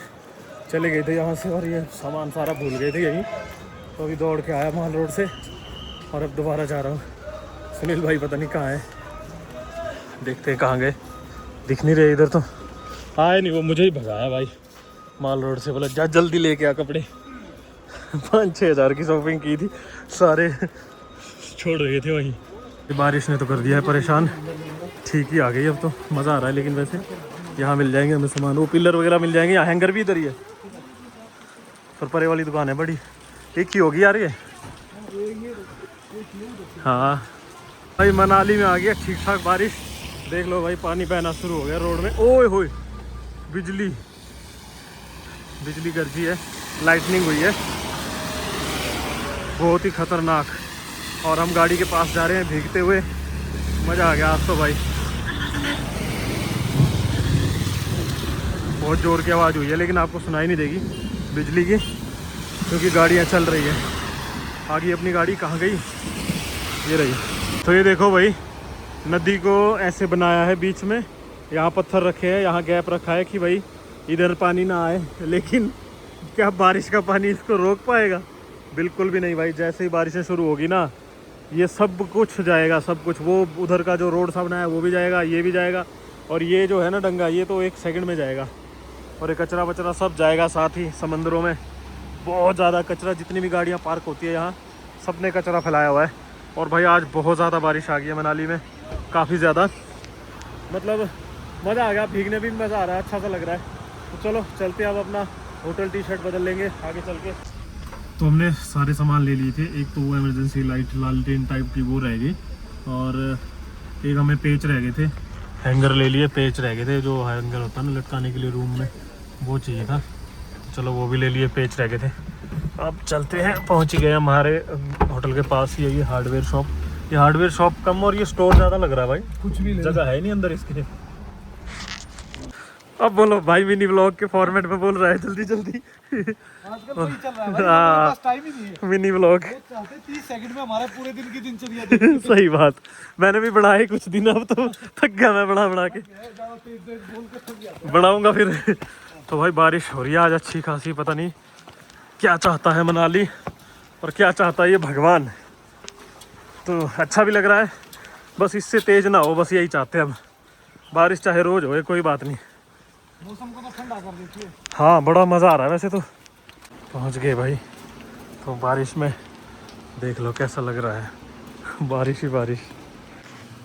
चले गए थे यहाँ से और ये सामान सारा भूल गए थे यहीं। तो अभी दौड़ के आया माल रोड से और अब दोबारा जा रहा हूँ। सुनील भाई पता नहीं कहाँ है, देखते हैं कहाँ गए, दिख नहीं रहे इधर। तो आए नहीं, वो मुझे ही भगाया भाई माल रोड से, बोला जा जल्दी लेके आ कपड़े। 5-6 हज़ार की शॉपिंग की थी, सारे छोड़ गए थे वहीं। बारिश ने तो कर दिया है परेशान। ठीक ही आ गई अब तो, मज़ा आ रहा है। लेकिन वैसे यहाँ मिल जाएंगे हमें सामान, वो पिलर वगैरह मिल जाएंगे। यहाँ हैंगर भी इधर ही है, पर परे वाली दुकान है बड़ी, एक ही होगी यार ये। हाँ भाई मनाली में आ गया ठीक ठाक बारिश। देख लो भाई पानी बहना शुरू हो गया रोड में। ओए होए बिजली बिजली गरजी है, लाइटनिंग हुई है बहुत ही खतरनाक। और हम गाड़ी के पास जा रहे हैं भीगते हुए। मज़ा आ गया आज तो भाई। बहुत ज़ोर की आवाज़ हुई है लेकिन आपको सुनाई नहीं देगी बिजली की, क्योंकि गाड़ियाँ चल रही है। आगे अपनी गाड़ी कहाँ गई, ये रही। तो ये देखो भाई नदी को ऐसे बनाया है बीच में, यहाँ पत्थर रखे हैं, यहाँ गैप रखा है कि भाई इधर पानी ना आए। लेकिन क्या बारिश का पानी इसको रोक पाएगा? बिल्कुल भी नहीं भाई। जैसे ही बारिशें शुरू होगी ना ये सब कुछ जाएगा, सब कुछ। वो उधर का जो रोड सा बनाया है वो भी जाएगा, ये भी जाएगा, और ये जो है ना डंगा ये तो 1 सेकंड में जाएगा। और ये कचरा वचरा सब जाएगा साथ ही समंदरों में। बहुत ज़्यादा कचरा, जितनी भी गाड़ियाँ पार्क होती है यहाँ सब ने कचरा फैलाया हुआ है। और भाई आज बहुत ज़्यादा बारिश आ गई है मनाली में, काफ़ी ज़्यादा। मतलब मज़ा आ गया, भीगने भी मज़ा आ रहा है, अच्छा सा लग रहा है। तो चलो चलते हैं अब अपना होटल टी-शर्ट बदल लेंगे आगे चल के। तो हमने सारे सामान ले लिए थे। एक तो वो इमरजेंसी लाइट लालटेन टाइप की वो रह गई, और एक हमें पेच रह गए थे, हैंगर ले लिए, पेच रह गए थे जो हैंगर होता है ना लटकाने के लिए रूम में, वो चाहिए था। चलो वो भी ले लिए, पेच रह गए थे। अब चलते हैं, पहुंच गए हमारे होटल के पास ही है ये हार्डवेयर शॉप। ये हार्डवेयर शॉप कम और ये स्टोर ज़्यादा लग रहा है भाई, कुछ भी जगह है नहीं अंदर इसके। अब बोलो भाई, मिनी व्लॉग के फॉर्मेट में बोल रहा है, जल्दी जल्दी। आजकल वही चल रहा है भाई, हमारे पास टाइम ही नहीं है। मिनी व्लॉग 30 सेकंड में हमारे पूरे दिन की दिनचर्या देखो। सही बात। मैंने भी बढ़ाए कुछ दिन, अब तो थक गया मैं बना के। बढ़ाऊंगा फिर। तो भाई बारिश हो रही है आज अच्छी खासी, पता नहीं क्या चाहता है मनाली और क्या चाहता है ये भगवान। तो अच्छा भी लग रहा है, बस इससे तेज ना हो, बस यही चाहते हैं हम। बारिश चाहे रोज हो कोई बात नहीं। मौसम को तो ठंडा कर देती है। हाँ बड़ा मज़ा आ रहा है वैसे तो। पहुंच गए भाई, तो बारिश में देख लो कैसा लग रहा है, बारिश ही बारिश।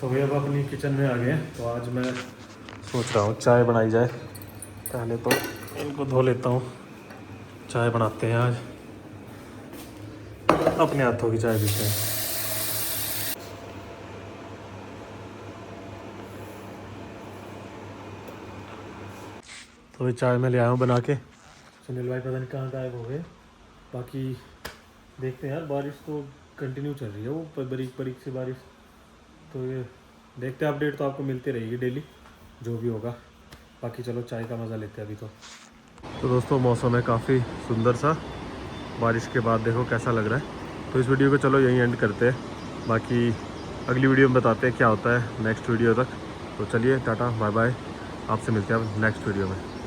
तो भैया अब अपनी किचन में आ गए। तो आज मैं सोच रहा हूँ चाय बनाई जाए। पहले तो इनको धो लेता हूँ, चाय बनाते हैं आज, अपने हाथों की चाय पीते हैं। तो ये चाय मैं ले आया हूँ बना के। सुनील भाई पता नहीं कहाँ गायब हो गए। बाकी देखते हैं यार, बारिश तो कंटिन्यू चल रही है, वो बरीक बरीक सी बारिश। तो ये देखते हैं, अपडेट तो आपको मिलती रहेगी डेली जो भी होगा। बाकी चलो चाय का मज़ा लेते हैं अभी तो दोस्तों मौसम है काफ़ी सुंदर सा, बारिश के बाद देखो कैसा लग रहा है। तो इस वीडियो को चलो यहीं एंड करते हैं, बाकी अगली वीडियो में बताते हैं क्या होता है नेक्स्ट वीडियो तक। तो चलिए टाटा बाय बाय, आपसे मिलते हैं अब नेक्स्ट वीडियो में।